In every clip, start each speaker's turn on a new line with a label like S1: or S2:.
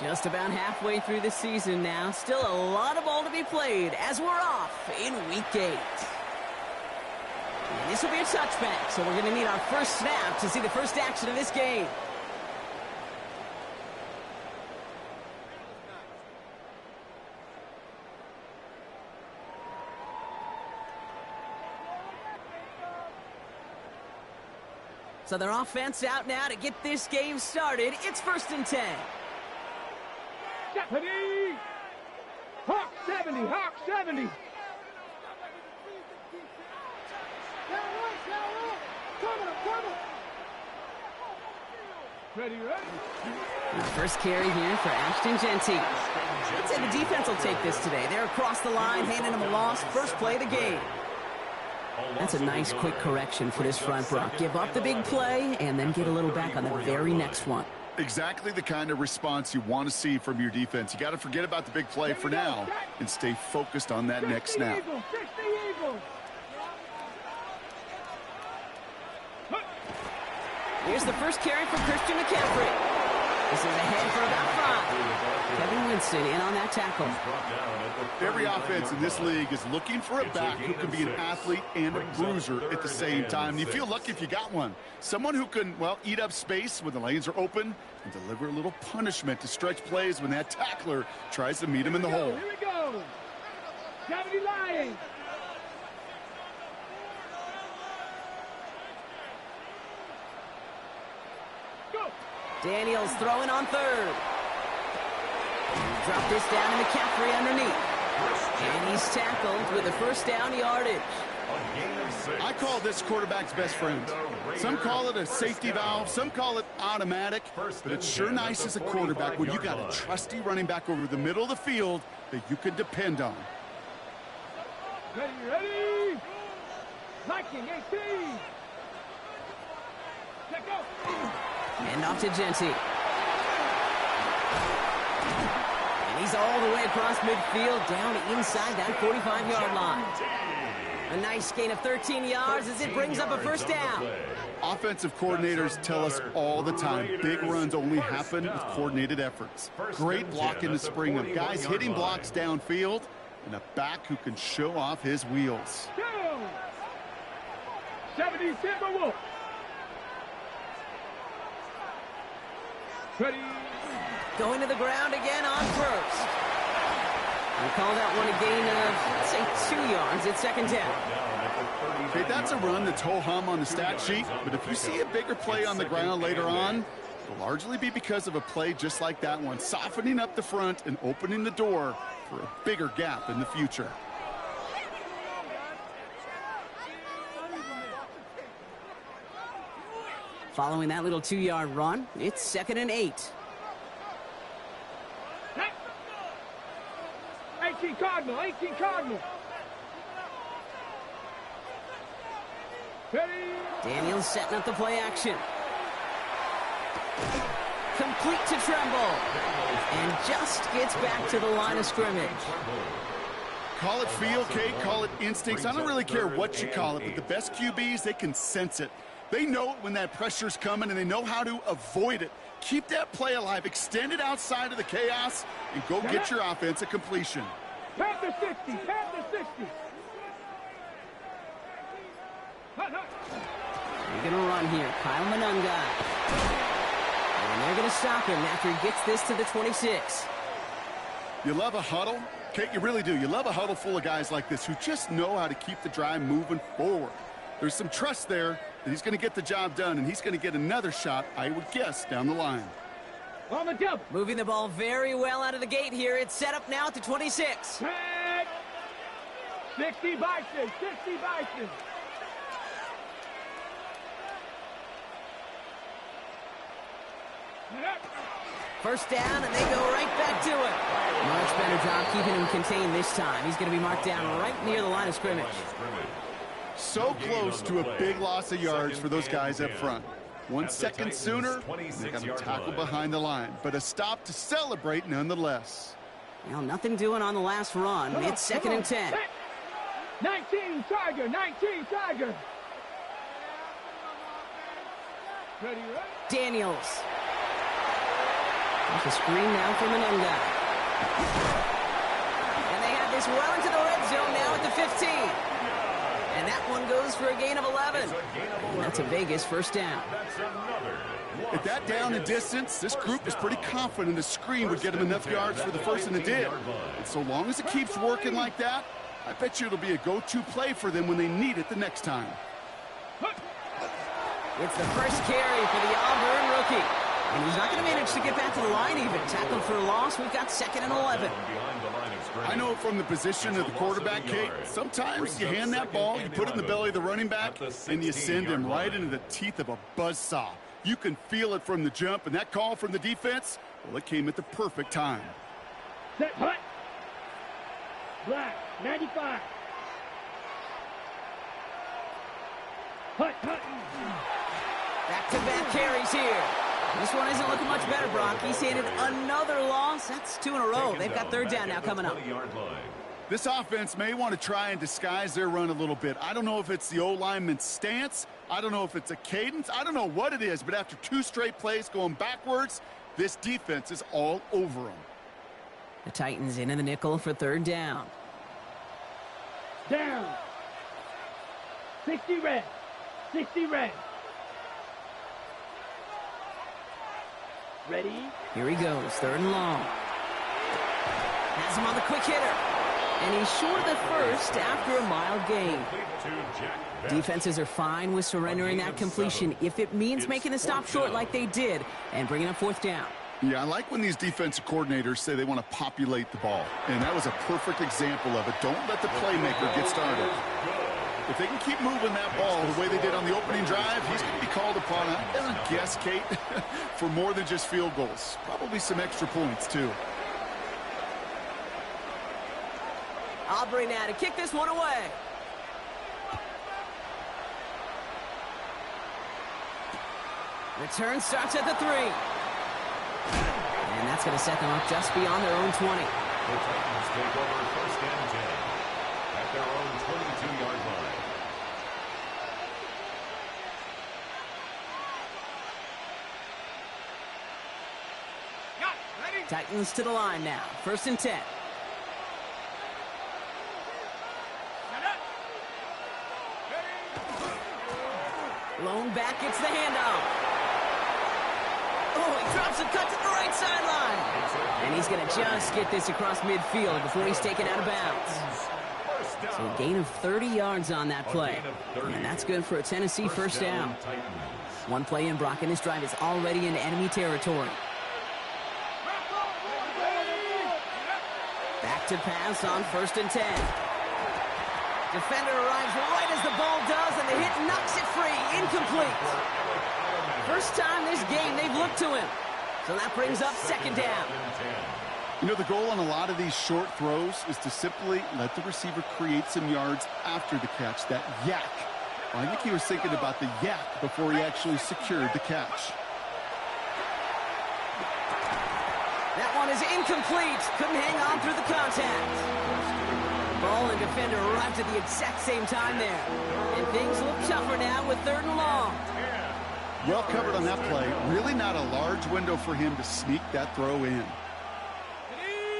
S1: Just about halfway through the season now. Still a lot of ball to be played as we're off in week 8. And this will be a touchback, so we're going to need our first snap to see the first action of this game. So their offense out now to get this game started. It's 1st and 10.
S2: Stephanie! Hawk 70! Hawk 70! Ready, ready?
S1: First carry here for Ashton Jeanty. I'd say the defense will take this today. They're across the line, handing them a loss. First play of the game. That's a nice quick correction for this front, Brock. Give up the big play and then get a little back on the very next one.
S3: Exactly the kind of response you want to see from your defense. You got to forget about the big play for now and stay focused on that next snap.
S1: Here's the first carry for Christian McCaffrey. This is ahead for about 5. Kevin Winston in on that tackle.
S3: Every offense in this league is looking for a back who can be an athlete and a bruiser at the same time. You feel lucky if you got one. Someone who can, well, eat up space when the lanes are open and deliver a little punishment to stretch plays when that tackler tries to meet him in the hole.
S2: Here we go. 70 Lions.
S1: Daniels throwing on 3rd. Drop this down to McCaffrey underneath. And he's tackled with a first down yardage.
S3: I call this quarterback's best friend. Some call it a safety valve, some call it automatic, but it's sure nice as a quarterback when you got a trusty running back over the middle of the field that you can depend on.
S2: Ready, ready! Viking 18! Let go!
S1: And off to Jeanty. And he's all the way across midfield, down inside that 45-yard line. A nice gain of 13 yards as it brings up a first down.
S3: Offensive coordinators tell us all the time, big runs only happen with coordinated efforts. Great block in the spring of guys hitting blocks downfield and a back who can show off his wheels.
S2: 70 Timberwolves. Ready.
S1: Going to the ground again on first. We call that one a gain of, let's say, 2 yards at 2nd down.
S3: Okay, that's a run that's ho-hum on the stat sheet, but if you see a bigger play on the ground later on, it'll largely be because of a play just like that one, softening up the front and opening the door for a bigger gap in the future.
S1: Following that little 2-yard run, it's 2nd and 8.
S2: 18 Cardinal, 18 Cardinal. Ready.
S1: Daniels setting up the play action. Complete to Tremble. And just gets back to the line of scrimmage.
S3: Call it feel, Kate, call it instincts. I don't really care what you call it, but the best QBs, they can sense it. They know it when that pressure's coming, and they know how to avoid it. Keep that play alive, extend it outside of the chaos, and go get your offense a completion.
S2: Panther 60, Panther 60.
S1: They're going to run here. Kyle Monunga. And they're going to stop him after he gets this to the 26.
S3: You love a huddle? Kate, you really do. You love a huddle full of guys like this who just know how to keep the drive moving forward. There's some trust there that he's going to get the job done, and he's going to get another shot, I would guess, down the line.
S2: On the jump.
S1: Moving the ball very well out of the gate here. It's set up now at the 26.
S2: 60 Bison, 60 Bison.
S1: First down, and they go right back to it. Much better job keeping him contained this time. He's going to be marked down right near the line of scrimmage.
S3: So close to a big loss of yards for those guys up front. 1 second sooner, they got him tackled behind the line. But a stop to celebrate nonetheless.
S1: Well, nothing doing on the last run. It's 2nd and 10.
S2: 19 Tiger, 19 Tiger. Ready, ready.
S1: Daniels. There's a screen now from Menenga. And they have this well into the red zone now at the 15. And that one goes for a gain of 11. And that's a Vegas first down.
S3: At that down and distance, this group was pretty confident the screen would get them enough yards for the first, and it did. And so long as it keeps working like that, I bet you it'll be a go-to play for them when they need it the next time.
S1: It's the first carry for the Auburn rookie. And he's not going to manage to get back to the line even. Tackled for a loss. We've got 2nd and 11.
S3: I know from the position of the quarterback, Kate, sometimes you hand that ball, you put it in the belly of the running back, and you send him right into the teeth of a buzzsaw. You can feel it from the jump, and that call from the defense, well, it came at the perfect time.
S2: Set, hut. Black, 95. Hut, hut.
S1: Back-to-back carries here. This one isn't looking much better, Brock. He's handed another loss. That's 2 in a row. They've got 3rd down now coming up.
S3: This offense may want to try and disguise their run a little bit. I don't know if it's the O-lineman's stance. I don't know if it's a cadence. I don't know what it is, but after 2 straight plays going backwards, this defense is all over them.
S1: The Titans in the nickel for 3rd down.
S2: Down. 60 red. 60 red. Ready?
S1: Here he goes, 3rd and long. Has him on the quick hitter. And he's short of the first after a mild gain. Defenses are fine with surrendering that completion if it means making the stop short like they did and bringing up 4th down.
S3: Yeah, I like when these defensive coordinators say they want to populate the ball. And that was a perfect example of it. Don't let the playmaker get started. If they can keep moving that ball the way they did on the opening drive, he's going to be called upon, I'm going to guess, Kate, for more than just field goals. Probably some extra points, too.
S1: Aubrey now to kick this one away. Return starts at the 3. And that's going to set them up just beyond their own 20.
S4: The Titans take over 1st and 10 at their own 22-yard line.
S1: Titans to the line now. 1st and 10. Lone back gets the handoff. Oh, he drops a cut to the right sideline. And he's going to just get this across midfield before he's taken out of bounds. So a gain of 30 yards on that play. And that's good for a Tennessee first down. One play in, Brock, and this drive is already into enemy territory. Back to pass on 1st and 10. Defender arrives right as the ball does, and the hit knocks it free. Incomplete. First time this game they've looked to him. So that brings up 2nd down.
S3: You know, the goal on a lot of these short throws is to simply let the receiver create some yards after the catch, that yak. Well, I think he was thinking about the yak before he actually secured the catch.
S1: That one is incomplete. Couldn't hang on through the contact. Ball and defender arrived at the exact same time there. And things look tougher now with 3rd and long.
S3: Well covered on that play. Really not a large window for him to sneak that throw in.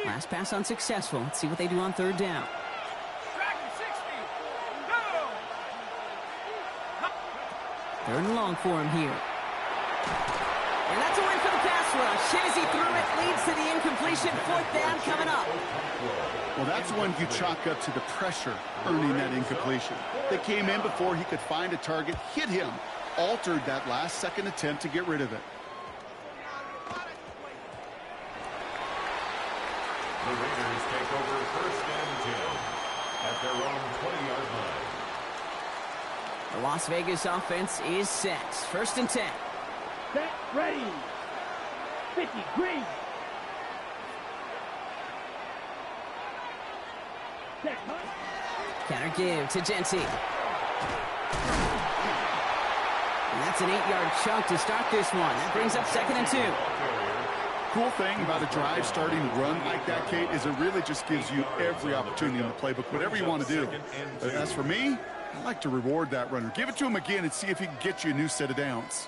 S1: Last pass unsuccessful. Let's see what they do on 3rd down. 3rd and long for him here. And that's a win for the pass rush. Shazy threw it, leads to the incompletion. 4th down coming up.
S3: Well, that's when you chalk up to the pressure earning that incompletion. They came in before he could find a target, hit him, altered that last-second attempt to get rid of it.
S4: The Raiders take over 1st and 10 at their own 20-yard line.
S1: The Las Vegas offense is set. 1st and 10.
S2: Set, ready. 50, green. Set, hut.
S1: Counter give to Genty. And that's an 8-yard chunk to start this one. That brings up 2nd and 2.
S3: Cool thing about a drive starting to run like that, Kate, is it really just gives you every opportunity in the playbook, whatever you want to do. But as for me, I like to reward that runner. Give it to him again and see if he can get you a new set of downs.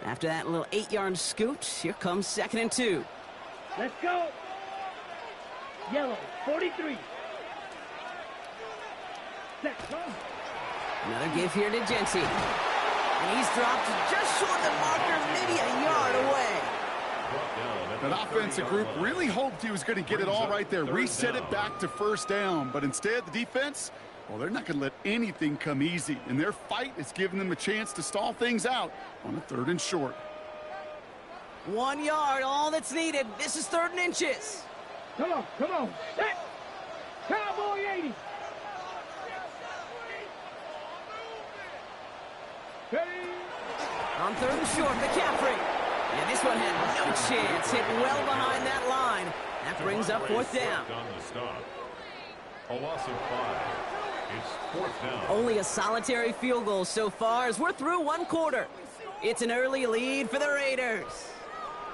S1: After that little 8-yard scoot, here comes 2nd and 2.
S2: Let's go. Yellow, 43. Set, go.
S1: Another give here to Jeanty. And he's dropped just short of the marker, maybe a yard away.
S3: That offensive group really hoped he was going to get it all right there, reset it back to 1st down. But instead, the defense, well, they're not going to let anything come easy. And their fight is giving them a chance to stall things out on a 3rd and short.
S1: 1 yard, all that's needed. This is 3rd and inches.
S2: Come on, come on. Set. Cowboy 80.
S1: On 3rd and short, McCaffrey. And this one had no chance. Hit well behind that line. That brings up 4th down.
S4: A loss of 5. It's 4th down.
S1: Only a solitary field goal so far as we're through 1 quarter. It's an early lead for the Raiders.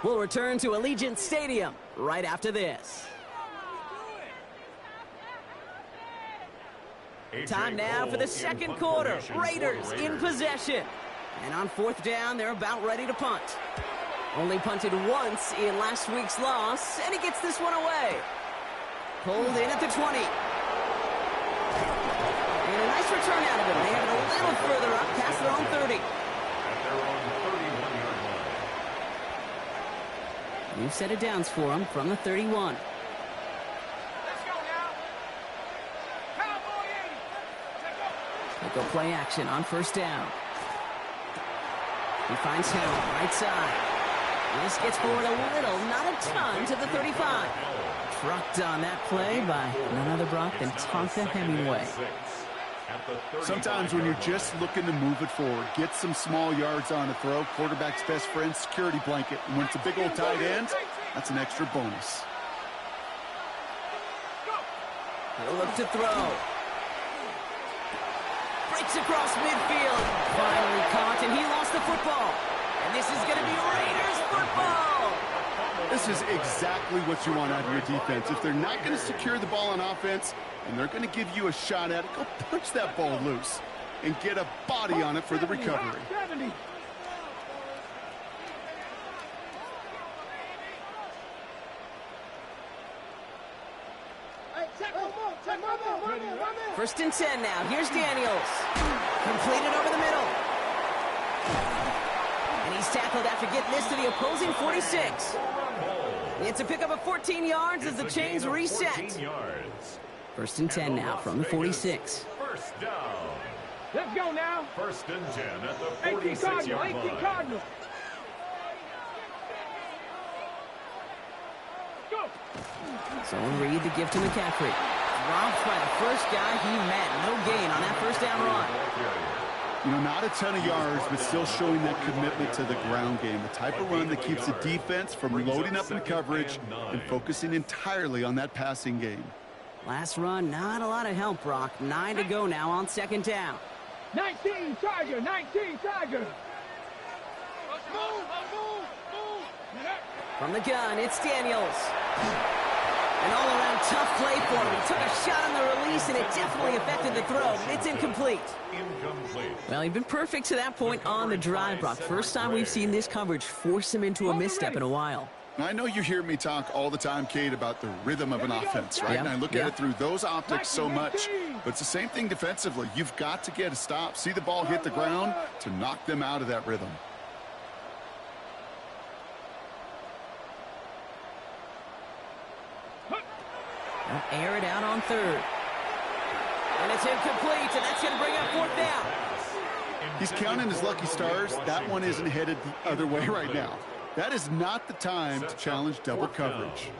S1: We'll return to Allegiant Stadium right after this. Time now for the 2nd quarter. Raiders in possession. And on 4th down, they're about ready to punt. Only punted once in last week's loss, and he gets this one away. Pulled in at the 20. And a nice return out of him. They have it a little further up past their own 30.
S4: At their own 31-yard line.
S1: New set of downs for him from the 31. They go play action on 1st down. He finds Hill, right side. This gets forward a little, not a ton, to the 35. Trucked on that play by none other Brock than Tonka Hemingway.
S3: Sometimes when you're just looking to move it forward, get some small yards on a throw, quarterback's best friend, security blanket. And when it's a big old tight end, that's an extra bonus.
S1: He'll look to throw. Breaks across midfield. Finally caught, and he lost the football. And this is going to be Raiders football.
S3: This is exactly what you want out of your defense. If they're not going to secure the ball on offense, and they're going to give you a shot at it, go punch that ball loose and get a body on it for the recovery.
S2: 70.
S1: First and 10 now. Here's Daniels. Completed over the middle. And he's tackled after getting this to the opposing 46. It's a pickup of 14 yards as the chains reset. First and 10 now from the 46.
S4: First down.
S2: Let's go now.
S4: 1st and 10 at the
S2: 18 Cardinal,
S4: 46-yard
S2: 18
S4: line.
S2: Cardinal. Go.
S1: So Reed to give to McCaffrey. Dropped by the first guy he met. No gain on that 1st down run.
S3: You know, not a ton of yards, but still showing that commitment to the ground game. The type of run that keeps the defense from loading up in coverage and focusing entirely on that passing game.
S1: Last run, not a lot of help, Brock. 9 to go now on 2nd down.
S2: 19 Tiger, 19 Tiger.
S1: From the gun, it's Daniels. An all-around tough play for him. He took a shot on the release, and it definitely affected the throw. It's incomplete. Well, he'd been perfect to that point on the drive, Brock. First time we've seen this coverage force him into a misstep in a while.
S3: Now, I know you hear me talk all the time, Kate, about the rhythm of an offense, right?
S1: Yep.
S3: And I look at it through those optics so much. But it's the same thing defensively. You've got to get a stop, see the ball hit the ground to knock them out of that rhythm.
S1: They'll air it out on 3rd. And it's incomplete, and that's going to bring up 4th down.
S3: He's counting his lucky stars. That one isn't headed the other way right now. That is not the time to challenge double coverage.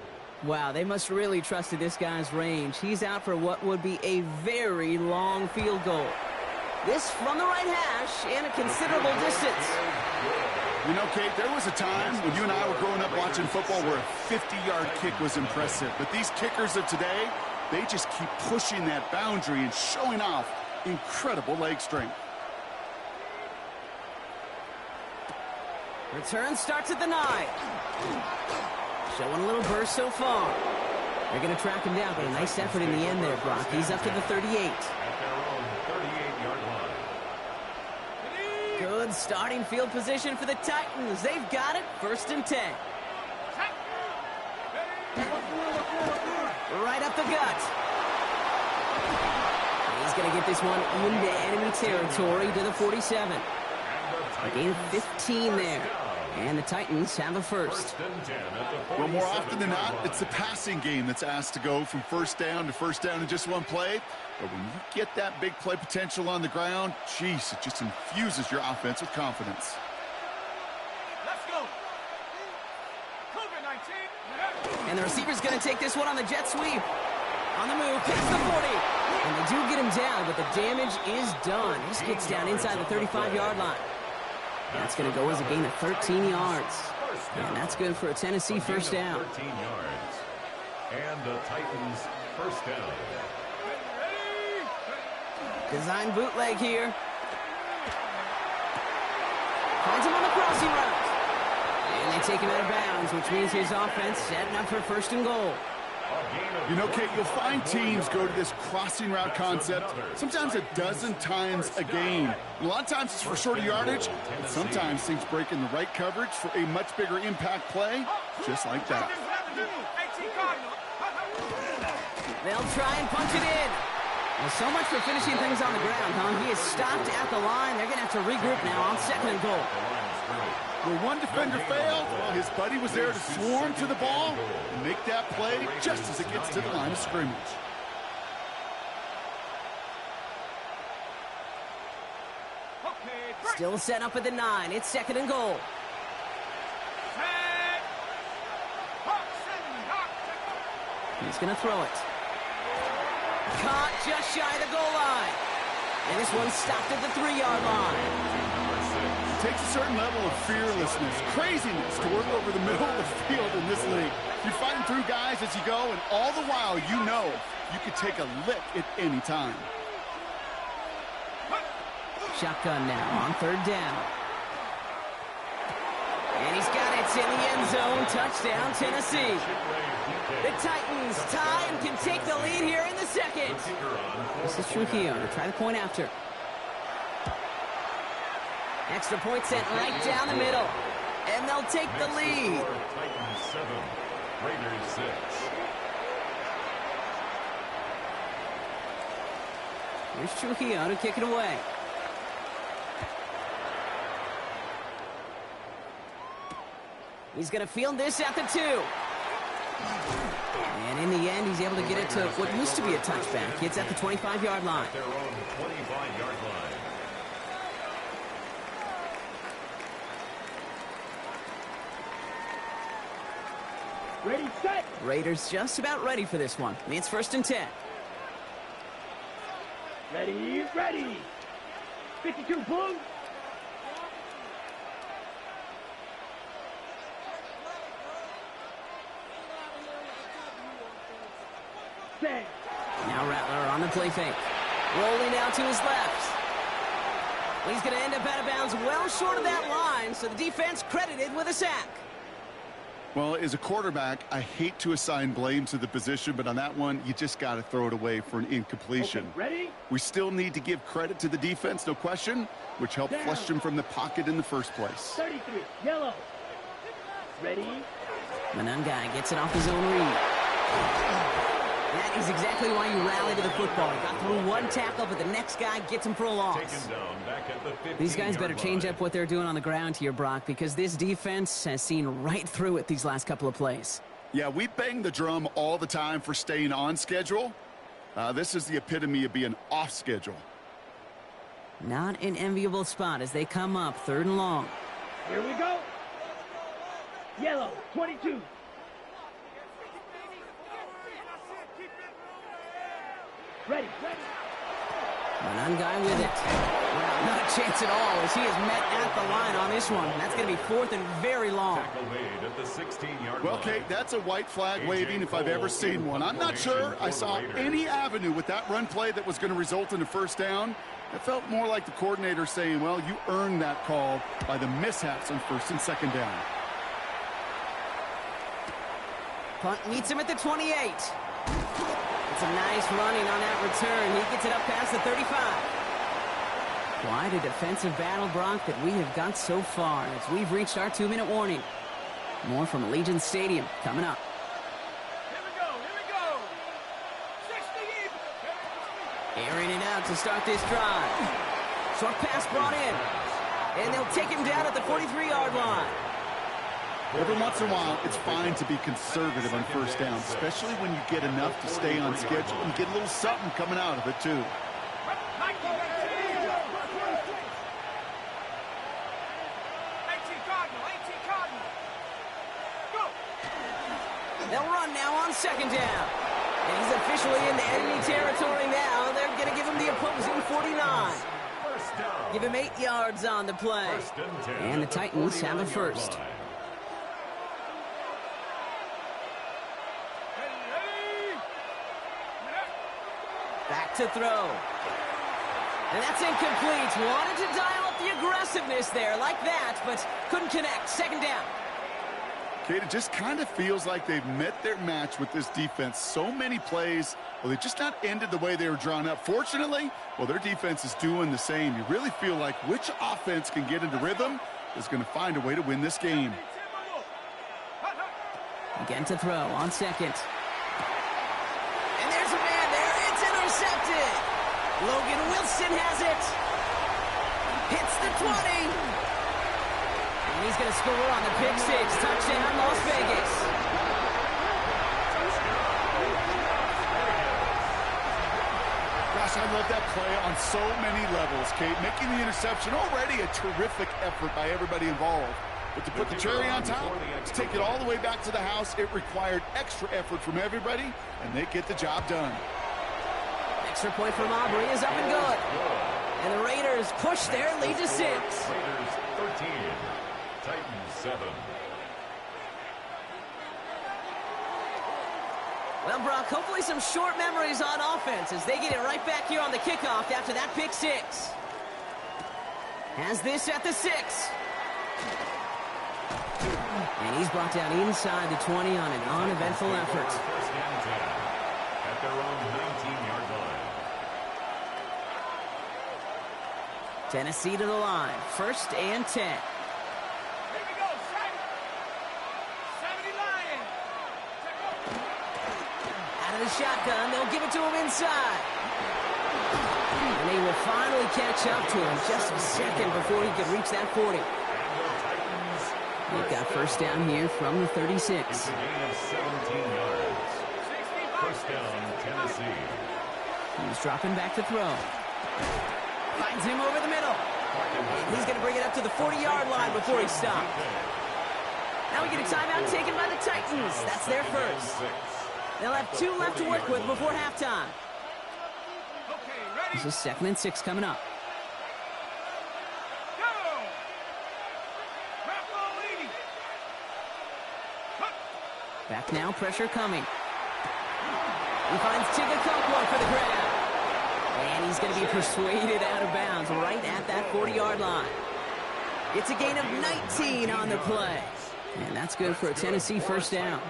S1: Wow, they must really trusted this guy's range. He's out for what would be a very long field goal. This from the right hash and a considerable distance.
S3: You know, Kate, there was a time when you and I were growing up watching football where a 50-yard kick was impressive. But these kickers of today, they just keep pushing that boundary and showing off incredible leg strength.
S1: Return starts at the 9. Showing a little burst so far. They're going to track him down, but a nice effort in the end there, Brock. He's up to the 38.
S4: At their own 38-yard line.
S1: Good starting field position for the Titans. They've got it. 1st and 10. Right up the gut. He's going to get this one into enemy territory to the 47. A gain of 15 there. And the Titans have a 1st.
S3: Well, more often than not, it's the passing game that's asked to go from 1st down to 1st down in just one play. But when you get that big play potential on the ground, geez, it just infuses your offense with confidence.
S2: Let's go. COVID-19.
S1: And the receiver's going to take this one on the jet sweep. On the move, past the 40. And they do get him down, but the damage is done. He just gets down inside the 35-yard line. That's going to go as a gain of 13 yards. And that's good for a Tennessee 1st down.
S4: 13 yards. And the Titans 1st down.
S1: Design bootleg here. Finds him on the crossing route. And they take him out of bounds, which means his offense setting up for 1st and goal.
S3: You know, Kate, you'll find teams go to this crossing route concept sometimes a dozen times a game. And a lot of times it's for shorter yardage, but sometimes things break in the right coverage for a much bigger impact play, just like that.
S1: They'll try and punch it in. Well, so much for finishing things on the ground, huh? He is stopped at the line. They're going to have to regroup now on 2nd and goal.
S3: Where one defender failed, well, his buddy was there to swarm to the ball and make that play just as it gets to the line of scrimmage.
S1: Still set up at the 9. It's 2nd and goal. He's going to throw it. Caught just shy of the goal line. And this one stopped at the 3-yard line.
S3: It takes a certain level of fearlessness, craziness to work over the middle of the field in this league. You're fighting through guys as you go, and all the while you know you could take a lick at any time.
S1: Shotgun now on 3rd down. And he's got it in the end zone. Touchdown, Tennessee. The Titans tie and can take the lead here in the 2nd. This is Trujillo to try the point after. Extra point sent right down the middle. And they'll take the lead.
S4: Titans 7, Raiders 6.
S1: Here's Trujillo to kick it away. He's going to field this at the 2. And in the end, he's able to get it to what used to be a touchback. It's at the 25-yard line.
S4: Their own 25-yard line.
S2: Ready, set.
S1: Raiders just about ready for this one. It's 1st and 10.
S2: Ready, ready. 52, blue. Set.
S1: Now Rattler on the play fake. Rolling out to his left. He's going to end up out of bounds well short of that line, so the defense credited with a sack.
S3: Well, as a quarterback, I hate to assign blame to the position, but on that one, you just got to throw it away for an incompletion.
S2: Okay, ready?
S3: We still need to give credit to the defense, no question, which helped flush him from the pocket in the first place.
S2: 33, yellow. Ready?
S1: Manungai gets it off his own read. That is exactly why you rally to the football. He got through one tackle, but the next guy gets him for a loss.
S4: Taken down back at the 15-yard
S1: These guys better change
S4: line.
S1: up what they're doing on the ground here, Brock, because this defense has seen right through it these last couple of plays.
S3: Yeah, we bang the drum all the time for staying on schedule. This is the epitome of being off schedule.
S1: Not an enviable spot as they come up 3rd and long.
S2: Here we go. Yellow, 22. Ready, ready.
S1: Manungai with it. Well, not a chance at all as he is met at the line on this one. That's going to be 4th and very long.
S4: Tackle made at the 16-yard
S3: Well,
S4: line.
S3: Kate, that's a white flag waving if I've ever seen one. I'm not sure I saw any avenue with that run play that was going to result in a 1st down. It felt more like the coordinator saying, well, you earned that call by the mishaps on 1st and 2nd down.
S1: Punt meets him at the 28. It's a nice running on that return. He gets it up past the 35. Quite a defensive battle, Brock, that we have got so far as we've reached our 2-minute warning. More from Allegiant Stadium coming up.
S2: Here we go. 60.
S1: Airing it out to start this drive. Short pass brought in. And they'll take him down at the 43-yard line.
S3: Every once in a while, it's fine to be conservative on first down, especially when you get enough to stay on schedule and get a little something coming out of it, too.
S1: They'll run now on second down. And he's officially into enemy territory now. They're going to give him the opposing 49. Give him 8 yards on the play. And the Titans have the first. Back to throw. And that's incomplete. Wanted to dial up the aggressiveness there like that, but couldn't connect. Second down.
S3: Kate, it just kind of feels like they've met their match with this defense. So many plays, well, they just not ended the way they were drawn up. Fortunately, well, their defense is doing the same. You really feel like which offense can get into rhythm is going to find a way to win this game.
S1: Again to throw on second. And there's a man there. It's intercepted. Logan Wilson has it. Hits the 20. And he's going to score on the pick six. Touchdown, Las Vegas.
S3: Gosh, I love that play on so many levels, Kate. Making the interception, already a terrific effort by everybody involved. But to put the cherry on top, to take it all the way back to the house, it required extra effort from everybody, and they get the job done.
S1: Extra point from Aubrey is up and good. And the Raiders push their lead to 6.
S4: Raiders 13, Titans 7.
S1: Well, Brock, hopefully some short memories on offense as they get it right back here on the kickoff after that pick 6. Has this at the 6. And he's brought down inside the 20 on an uneventful effort.
S4: First and 10 at their own 19-yard line.
S1: Tennessee to the line. First and 10.
S2: Here we go. 70 Lions.
S1: Out of the shotgun, they'll give it to him inside. And they will finally catch up to him just a second before he could reach that 40. They've got first down here from the 36.
S4: It's a gain of 17 yards. First down, Tennessee.
S1: He's dropping back to throw. Finds him over the middle. And he's going to bring it up to the 40-yard line before he stops. Now we get a timeout taken by the Titans. That's their first. They'll have 2 left to work with before halftime.
S2: Okay, ready?
S1: This is 2nd and 6 coming up.
S2: Go! Rocco leading.
S1: Back now, pressure coming. He finds Tigakokwa for the grab. And he's going to be persuaded out of bounds right at that 40-yard line. It's a gain of 19 on the play. And that's good for a Tennessee first down.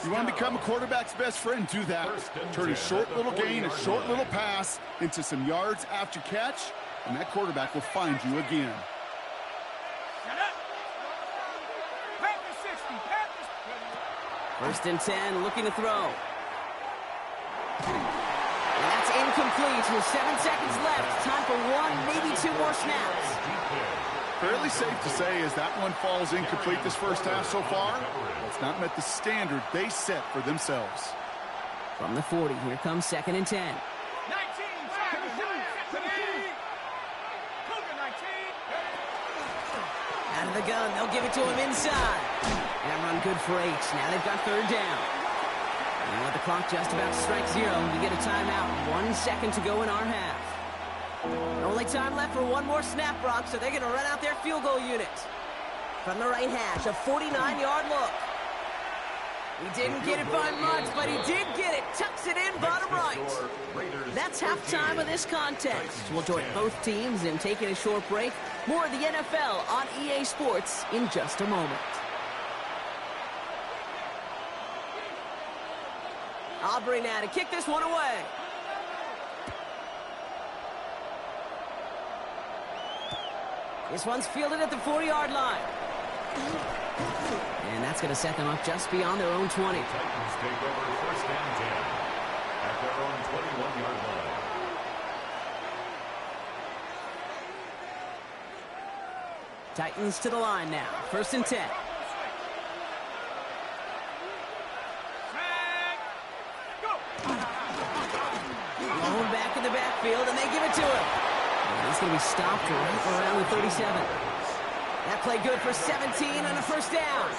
S3: You want to become a quarterback's best friend? Do that. Turn a short little gain, a short little pass into some yards after catch, and that quarterback will find you again.
S2: Shut up. Packers 60. Packers.
S1: First and 10, looking to throw. And that's incomplete with 7 seconds left. Time for 1, maybe 2 more snaps.
S3: Fairly safe to say as that one falls incomplete this first half so far, it's not met the standard they set for themselves.
S1: From the 40, here comes 2nd and 10.
S2: 19. Packers 19. Cougar 19.
S1: Out of the gun, they'll give it to him inside. And run good for 8. Now they've got third down. And with the clock just about to strike 0, we get a timeout. 1 second to go in our half. Only time left for 1 more snap, Brock, so they're going to run out their field goal unit. From the right hash, a 49-yard look. He didn't get it by much, but he did get it. Tucks it in, bottom right. That's halftime of this contest. We'll join both teams in taking a short break. More of the NFL on EA Sports in just a moment. Aubrey now to kick this one away. This one's fielded at the 40-yard line. And that's going to set them up just beyond their own 20.
S4: Titans take over first and 10 at their own 21-yard line.
S1: Titans to the line now. First and 10. Blown back in the backfield, and they give it to him. And he's going to be stopped right around the 37. That play good for 17 and a first down.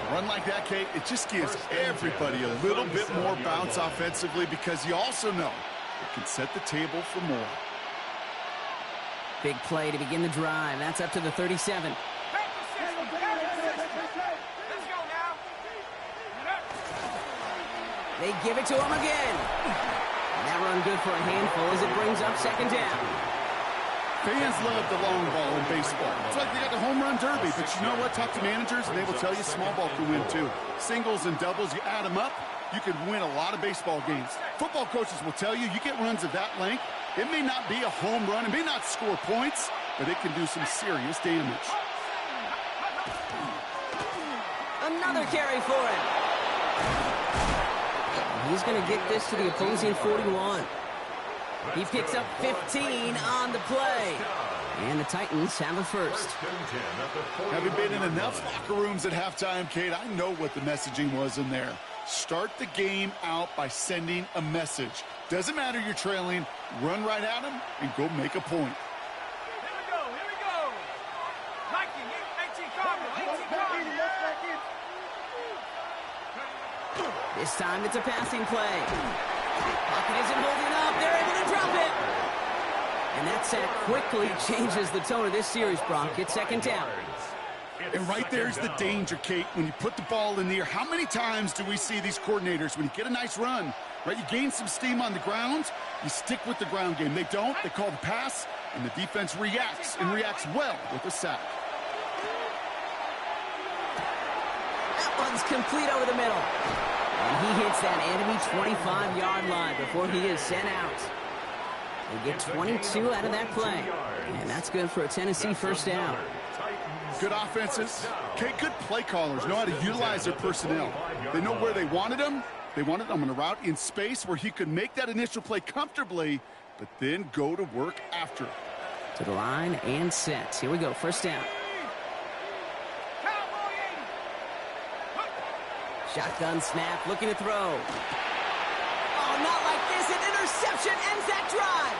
S3: A run like that, Kate, it just gives everybody a little bit more bounce offensively because you also know it can set the table for more.
S1: Big play to begin the drive. That's up to the 37. They give it to him again. And that run good for a handful as it brings up second down.
S3: Fans love the long ball in baseball. It's like they got the home run derby, but you know what? Talk to managers, and they will tell you small ball can win too. Singles and doubles, you add them up, you can win a lot of baseball games. Football coaches will tell you, you get runs of that length, it may not be a home run, it may not score points, but it can do some serious damage.
S1: Another carry for him. He's going to get this to the opposing 41. He picks up 15 on the play. And the Titans have a first.
S3: Having been in enough locker rooms at halftime, Kate, I know what the messaging was in there. Start the game out by sending a message. Doesn't matter you're trailing, run right at them and go make a point.
S2: Here we go. Liking it, 18 Cardinal.
S1: This time it's a passing play. Pocket isn't holding up. They're able to drop it. And that sack quickly changes the tone of this series, Brock. It's second down.
S3: And right there's the danger, Kate, when you put the ball in the air. How many times do we see these coordinators, when you get a nice run, right, you gain some steam on the ground, you stick with the ground game. They don't. They call the pass, and the defense reacts, and reacts well with a sack.
S1: That one's complete over the middle. And he hits that enemy 25-yard line before he is sent out. They get 22 out of that play. And that's good for a Tennessee first down.
S3: Good offenses. Okay, good play callers know how to utilize their personnel. They know where they wanted them. They wanted them on a route in space where he could make that initial play comfortably, but then go to work after.
S1: To the line and set. Here we go, first down. Shotgun snap, looking to throw. Oh, not like this. An interception ends that drive.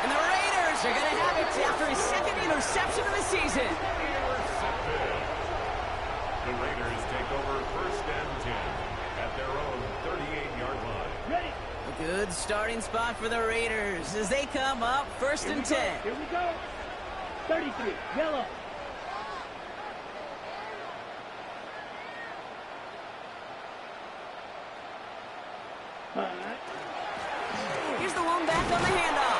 S1: And the Raiders are going to have it after his second interception of the season.
S4: The Raiders take over first and 10 at their own 38-yard line.
S2: Ready.
S1: A good starting spot for the Raiders as they come up first and 10.
S2: Here we go. 33, yellow.
S1: Here's the one back on the handoff.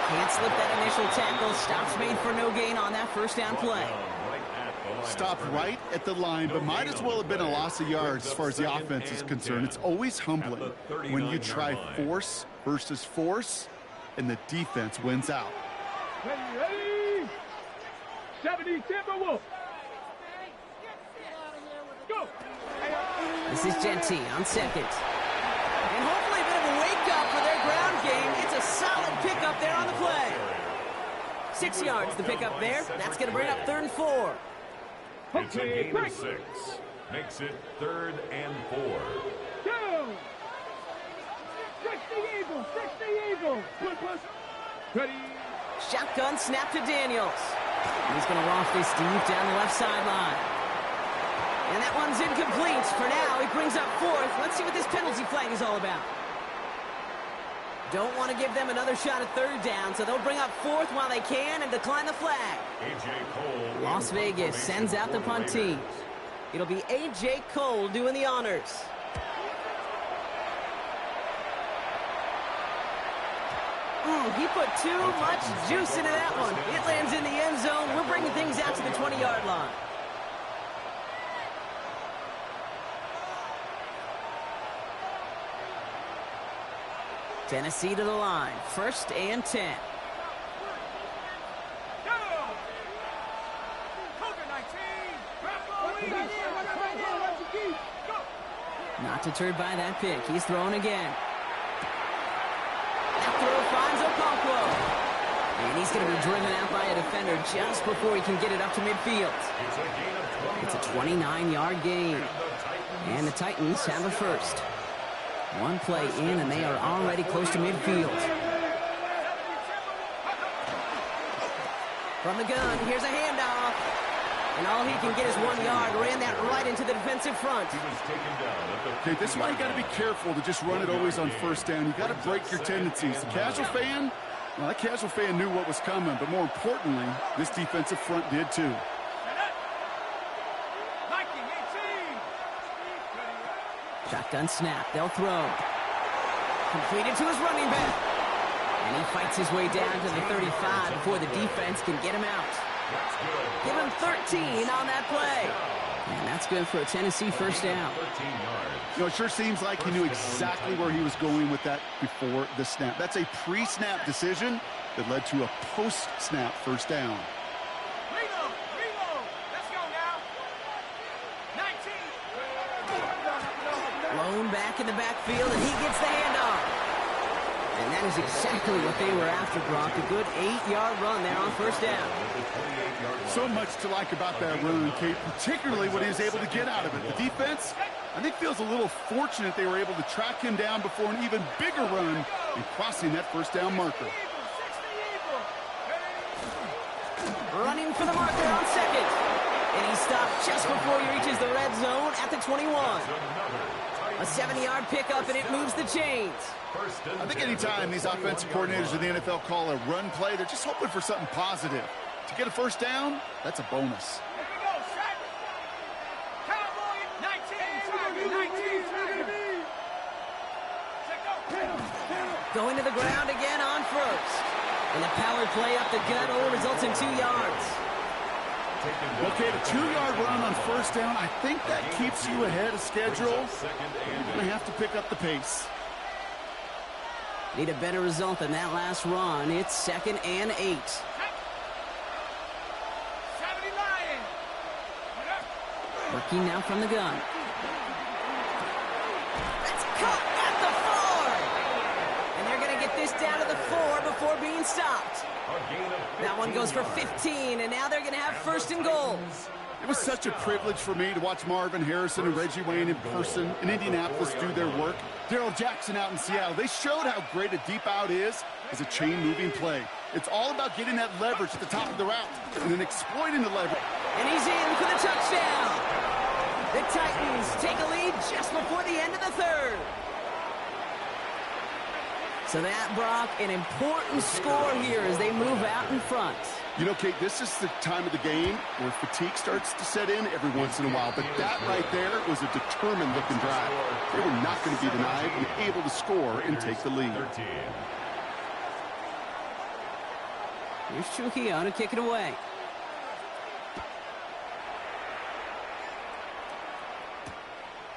S1: Can't slip that initial tackle. Stops made for no gain on that first down play.
S3: Stopped right at the line, but might as well have been a loss of yards as far as the offense is concerned. It's always humbling when you try force versus force, and the defense wins out.
S2: Ready. 70 Timberwolves. Go.
S1: This is Genty on second. And hopefully a bit of a wake-up for their ground game. It's a solid pickup there on the play. 6 yards the pickup there. That's going to bring up third and 4.
S4: It's a gain of 6. Makes it 3rd and 4.
S2: Go. 60 Eagles. 60 Eagles. Plus. Ready.
S1: Shotgun snap to Daniels. He's going to waft this deep down the left sideline. And that one's incomplete. For now, he brings up fourth. Let's see what this penalty flag is all about. Don't want to give them another shot at third down, so they'll bring up fourth while they can and decline the flag.
S4: A.J. Cole.
S1: Las Vegas sends out the punt team. It'll be A.J. Cole doing the honors. He put too much juice into that one. It lands in the end zone. We're bringing things out to the 20-yard line. Tennessee to the line. First and 10. Not deterred by that pick. He's throwing again. That throw finds Okonkwo. And he's going to be driven out by a defender just before he can get it up to midfield. It's a 29-yard gain. And the Titans have a first. One play in, and they are already close to midfield. From the gun, here's a handoff. And all he can get is 1 yard. Ran that right into the defensive front.
S3: Okay, this is why you got to be careful to just run it always on first down. You got to break your tendencies. The casual fan, well, that casual fan knew what was coming, but more importantly, this defensive front did too.
S1: Shotgun snap. They'll throw. Completed to his running back. And he fights his way down to the 35 before the defense can get him out. Give him 13 on that play. And that's good for a Tennessee first down.
S3: You know, it sure seems like he knew exactly where he was going with that before the snap. That's a pre-snap decision that led to a post-snap first down.
S2: Let's go now. 19.
S1: Blown back in the backfield, and he gets the handoff. And that is exactly what they were after, Brock. A good 8-yard run there on first down.
S3: So much to like about that run, Kate, particularly what he was able to get out of it. The defense, I think, feels a little fortunate they were able to track him down before an even bigger run and crossing that first down marker.
S1: Running for the marker on second. And he stopped just before he reaches the red zone at the 21. A 70-yard pickup, and it moves the chains.
S3: I think anytime these offensive coordinators in the NFL call a run play, they're just hoping for something positive. To get a first down, that's a bonus.
S1: Going to the ground again on first. And the power play up the gut only results in 2 yards.
S3: Okay, the 2-yard run on first down, I think that keeps you ahead of schedule. You're going to have to pick up the pace.
S1: Need a better result than that last run. It's 2nd and 8. Working now from the gun. That's caught at the 4. And they're going to get this down to the 4 before being stopped. That one goes for 15, and now they're going to have first and goal.
S3: It was such a privilege for me to watch Marvin Harrison and Reggie Wayne in person in Indianapolis do their work. Darrell Jackson out in Seattle. They showed how great a deep out is as a chain-moving play. It's all about getting that leverage at the top of the route and then exploiting the leverage.
S1: And he's in for the touchdown. The Titans take a lead just before the end of the third. So that, Brock, an important score here as they move out in front.
S3: You know, Kate, this is the time of the game where fatigue starts to set in every once in a while. But that right there was a determined-looking drive. They were not going to be denied and able to score and take the lead.
S1: Here's Trujillo to kick it away.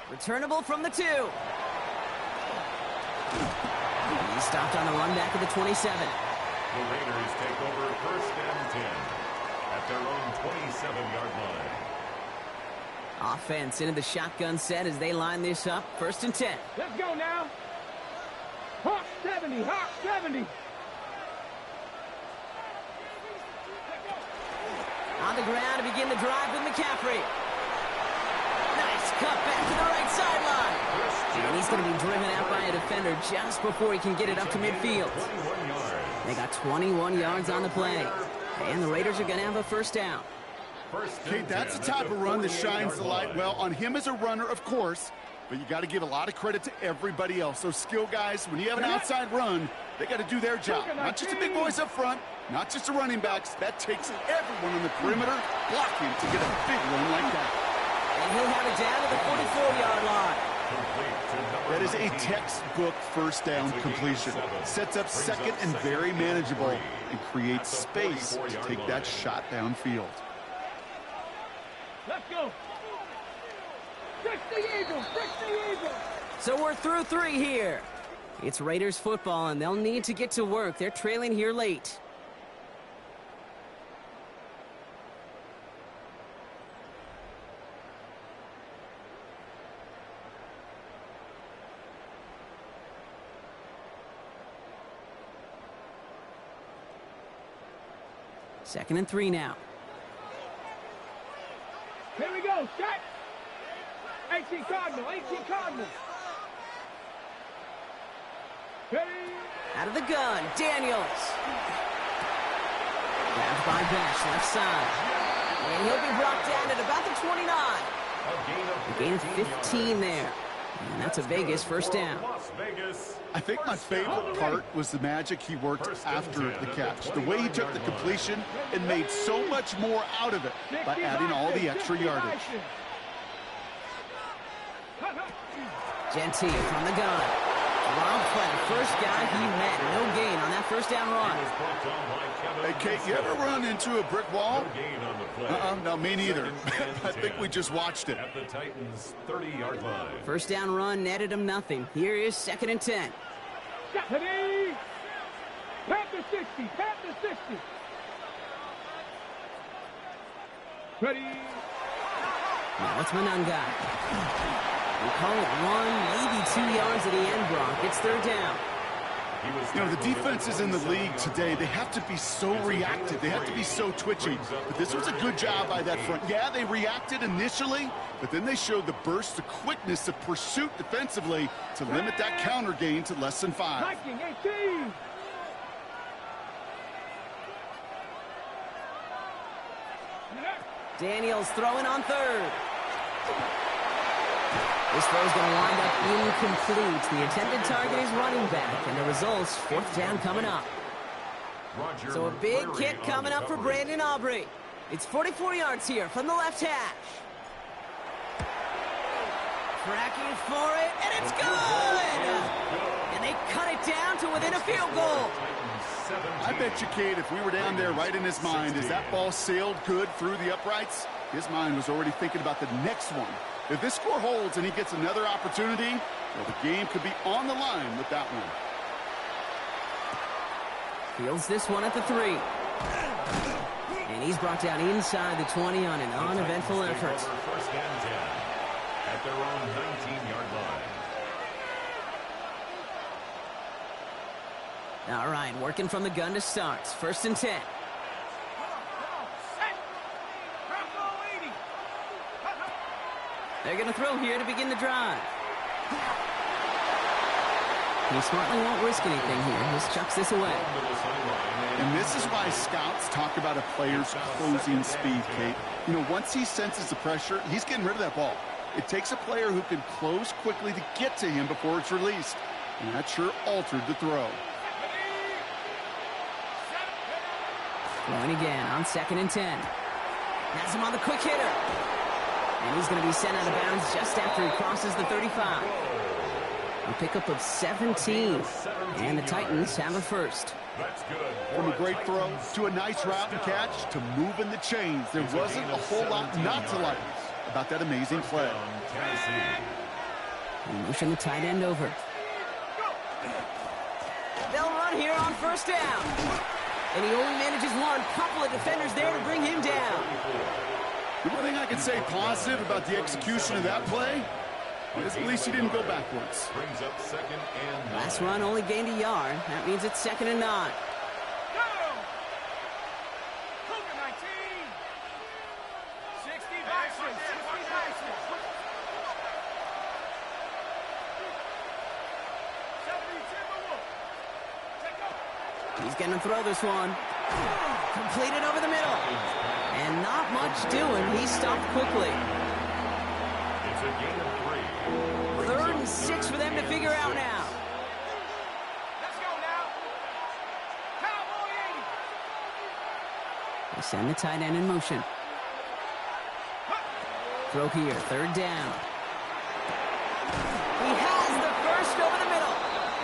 S1: Returnable from the 2. He stopped on the run back at the 27.
S4: The Raiders take over first and 10 at their own 27-yard line.
S1: Offense into the shotgun set as they line this up. 1st and 10.
S2: Let's go now. Hawk 70, Hawk 70.
S1: On the ground to begin the drive with McCaffrey. Nice cut back to the right sideline. And he's going to be driven out by a defender just before he can get it up to midfield. They got 21 yards on the play. And the Raiders are going to have a first down.
S3: Okay, that's the type of run that shines the light well on him as a runner, of course, but you got to give a lot of credit to everybody else. Those skill guys, when you have an outside run, they got to do their job. Not just the big boys up front, not just the running backs. That takes everyone on the perimeter blocking to get a big run like that.
S1: And he'll have it down to the 44-yard line.
S3: That is a textbook first down completion. Sets up second and very manageable and creates space to take that shot downfield.
S2: Let's go. 60 Eagles, 60 Eagles.
S1: So we're through 3 here. It's Raiders football, and they'll need to get to work. They're trailing here late. 2nd and 3 now.
S2: Here we go, set. 18 Cardinal, 18 Cardinal. Ready.
S1: Out of the gun, Daniels. Grabbed by Besh, left side. And he'll be brought down at about the 29. A gain of 15 there. And that's a Vegas first down.
S3: I think my favorite part was the magic he worked after the catch. The way he took the completion and made so much more out of it by adding all the extra yardage.
S1: Gentile from the gun. Rob play, first guy he met. No gain on that first down run.
S3: Hey, Kate, you ever run into a brick wall? No, me neither. I think we just watched it.
S4: At the Titans' 30-yard line.
S1: First down run netted him nothing. Here is 2nd and 10.
S2: Ready. Panther 60, Panther 60. Ready.
S1: Now it's Monangai. We call it 1, maybe 2 yards at the end, Brock. It's 3rd down.
S3: You know, the defenses in the league today, they have to be so reactive. They have to be so twitchy. But this was a good job by that front. Yeah, they reacted initially, but then they showed the burst, the quickness, the pursuit defensively to limit that counter gain to less than 5.
S2: Viking 18.
S1: Daniels throwing on 3rd. This throw's going to wind up incomplete. The intended target is running back, and the result's 4th down coming up. So a big kick coming up for Brandon Aubrey. It's 44 yards here from the left hash. Tracking for it, and it's good! And they cut it down to within a field goal.
S3: I bet you, Kate, if we were down there right in his mind, as that ball sailed good through the uprights, his mind was already thinking about the next one. If this score holds and he gets another opportunity, well, the game could be on the line with that one.
S1: Fields this one at the 3. And he's brought down inside the 20 on an uneventful effort.
S4: First and 10 at their own 19-yard line.
S1: All right, working from the gun to start. 1st and 10. They're going to throw here to begin the drive. He smartly won't risk anything here. Just chucks this away.
S3: And this is why scouts talk about a player's closing speed, Kate. You know, once he senses the pressure, he's getting rid of that ball. It takes a player who can close quickly to get to him before it's released. And that sure altered the throw.
S1: Throwing again on 2nd and 10. Has him on the quick hitter. And he's going to be sent out of bounds just after he crosses the 35. A pickup of 17. And the Titans have a first.
S4: That's good.
S3: From a great throw to a nice route and catch to moving the chains, there wasn't a whole lot not to like about that amazing play.
S1: And motion the tight end over. They'll run here on 1st down. And he only manages one. Couple of defenders there to bring him down.
S3: The one thing I can say positive about the execution of that play is at least he didn't go backwards.
S4: Brings up 2nd and 9.
S1: Last run only gained a yard. That means it's 2nd and 9. He's going to throw this one. Completed over the middle. And not much doing. He stopped quickly.
S4: It's a gain of 3.
S1: 3rd and 6 for them to figure out now.
S2: Let's go now. Cowboy 80.
S1: They send the tight end in motion. Throw here, 3rd down. He has the first over the middle.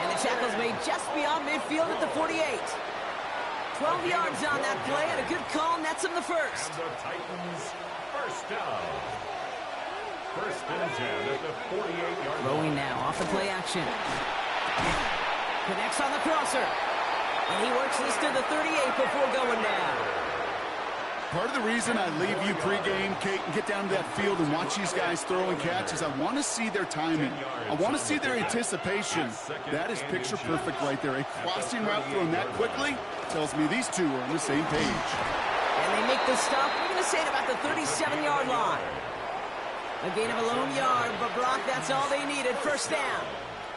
S1: And the tackle's made just beyond midfield at the 48. 12 yards on that play, and a good call nets him the first.
S4: And the Titans first down. 1st and 10 at the 48-yard line.
S1: Throwing now off the play action. Connects on the crosser. And he works this to the 38 before going down.
S3: Part of the reason I leave you pregame, Kate, and get down to that field and watch these guys throw and catch is I want to see their timing. I want to see their anticipation. That is picture perfect right there. A crossing route thrown that quickly tells me these two are on the same page.
S1: And they make the stop. We're going to say it about the 37-yard line. A gain of a lone yard, but Brock, that's all they needed. First down.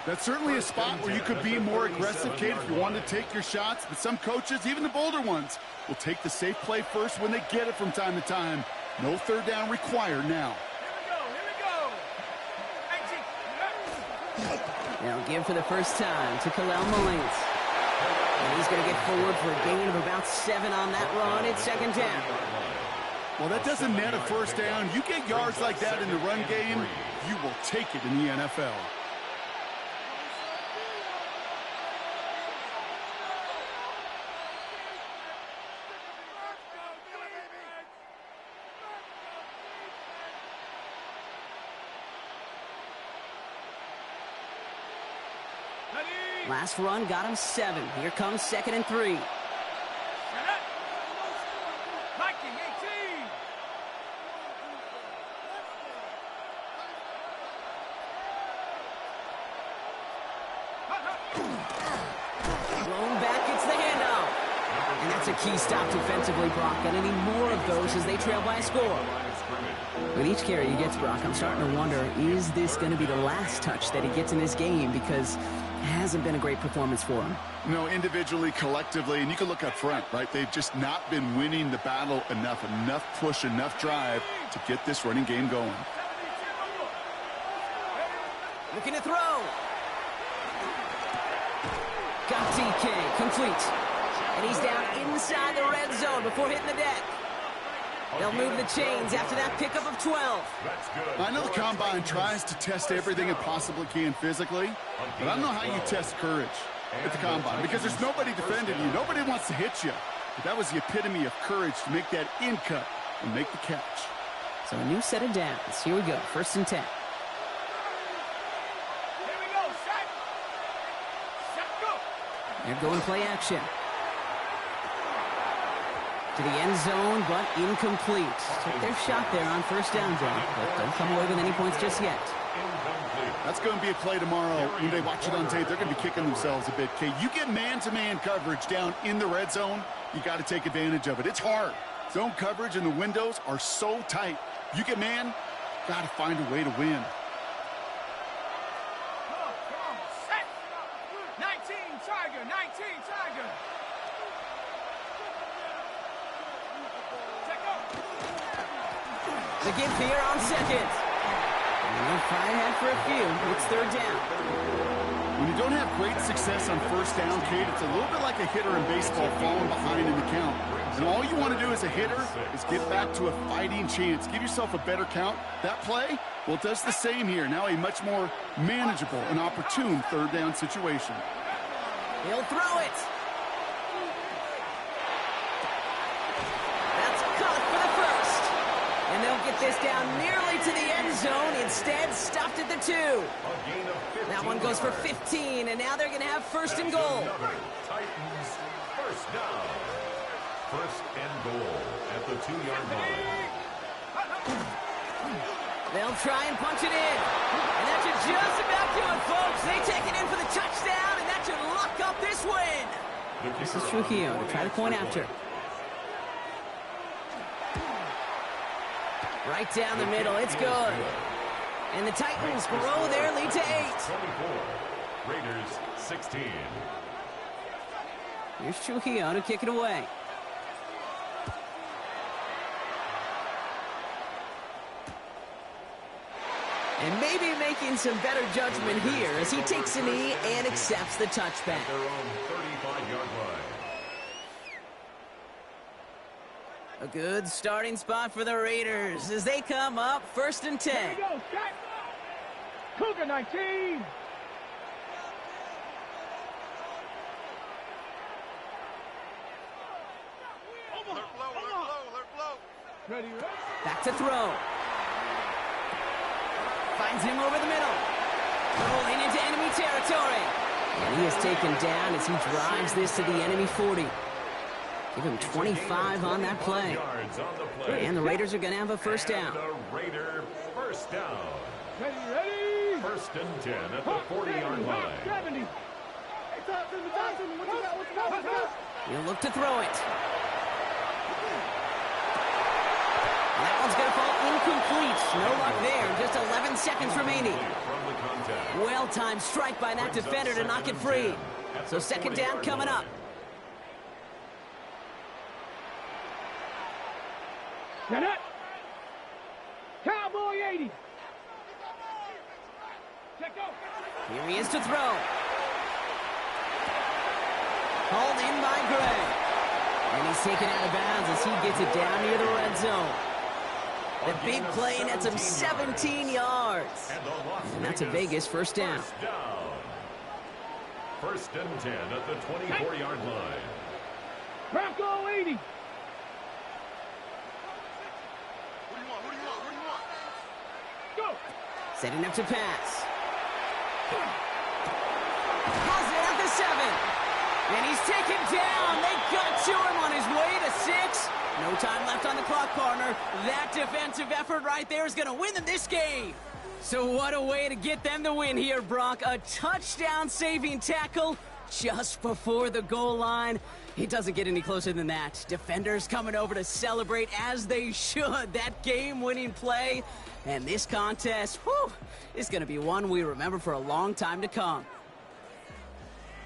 S3: That's certainly a spot where you could be more aggressive, Kate, if you wanted to take your shots. But some coaches, even the bolder ones, will take the safe play first when they get it from time to time. No third down required now.
S1: They'll give for the first time to Kalel Mullings. And he's going to get forward for a gain of about 7 on that run. It's second down.
S3: Well, that doesn't net a first down. You get yards like that in the run game, you will take it in the NFL.
S1: Last run got him 7. Here comes 2nd and 3. Thrown back, it's the handoff. And that's a key stop defensively, Brock. And any more of those as they trail by a score. With each carry he gets, Brock, I'm starting to wonder, is this going to be the last touch that he gets in this game? Because it hasn't been a great performance for him.
S3: No, individually, collectively, and you can look up front, right? They've just not been winning the battle enough push, enough drive to get this running game going.
S1: Looking to throw. Got DK, complete. And he's down inside the red zone before hitting the deck. They'll move the chains after that pickup of 12.
S3: I know the Combine tries to test everything it possibly can physically, but I don't know how you test courage at the Combine because there's nobody defending you. Nobody wants to hit you. But that was the epitome of courage to make that in cut and make the catch.
S1: So a new set of downs. Here we go, 1st and 10. They're going play action. To the end zone, but incomplete. Took their shot there on 1st down, John, but don't come away with any points just yet.
S3: That's going to be a play tomorrow. When they watch it on tape, they're going to be kicking themselves a bit. Okay, you get man-to-man coverage down in the red zone, you got to take advantage of it. It's hard. Zone coverage and the windows are so tight. You get man, got to find a way to win.
S1: The give here on 2nd. And they'll fly ahead for a few. It's 3rd down.
S3: When you don't have great success on 1st down, Kate, it's a little bit like a hitter in baseball falling behind in the count. And all you want to do as a hitter is get back to a fighting chance. Give yourself a better count. That play, well, it does the same here. Now a much more manageable and opportune 3rd down situation.
S1: He'll throw it. That's caught for the first. And they'll get this down nearly to the end zone. Instead, stopped at the 2. That one goes for 15, and now they're going to have 1st and goal.
S4: Titans, 1st down. 1st and goal at the 2-yard line.
S1: They'll try and punch it in. And that should just about do it, folks. They take it in for the touchdown, and that should lock up this win. This is Trujillo to try to point after. Right down the middle. It's good. And the Titans grow their lead to 8.
S4: 24. Raiders 16.
S1: Here's Trujillo to kick it away. And maybe making some better judgment here as he takes a knee and accepts the touchback.
S4: Their own 35-yard line.
S1: A good starting spot for the Raiders as they come up 1st and 10.
S2: Here we go, set. Cougar 19. Ready, ready.
S1: Back to throw. Finds him over the middle. Rolling into enemy territory. And he is taken down as he drives this to the enemy 40. Give him 25 on that play. And the Raiders are going to have a 1st down.
S4: The Raider 1st down.
S2: Ready, ready.
S4: 1st and 10 at the 40-yard line.
S2: 70. Hey, Johnson, what you got?
S1: He'll look to throw it. That one's going to fall incomplete. No luck there. Just 11 seconds remaining. Well-timed strike by that defender to knock it free. So second down coming up.
S2: Now that. Cowboy 80. Check out.
S1: Here he is to throw. Hauled in by Gray. And he's taken out of bounds as he gets it down near the red zone. The big play nets him 17 yards. And that's a Vegas first down.
S4: First and 10 at the 24-yard line.
S2: Bronco 80. Go.
S1: Setting up to pass. Calls it at the 7. And he's taken down. They got to him on his way to 6. No time left on the clock, partner. That defensive effort right there is going to win them this game. So what a way to get them the win here, Brock. A touchdown-saving tackle just before the goal line. It doesn't get any closer than that. Defenders coming over to celebrate as they should. That game-winning play. And this contest, whew, is going to be one we remember for a long time to come.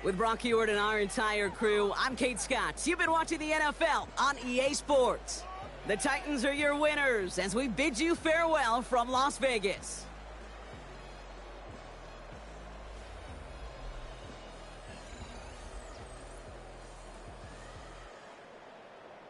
S1: With Brock Huard and our entire crew, I'm Kate Scott. You've been watching the NFL on EA Sports. The Titans are your winners as we bid you farewell from Las Vegas.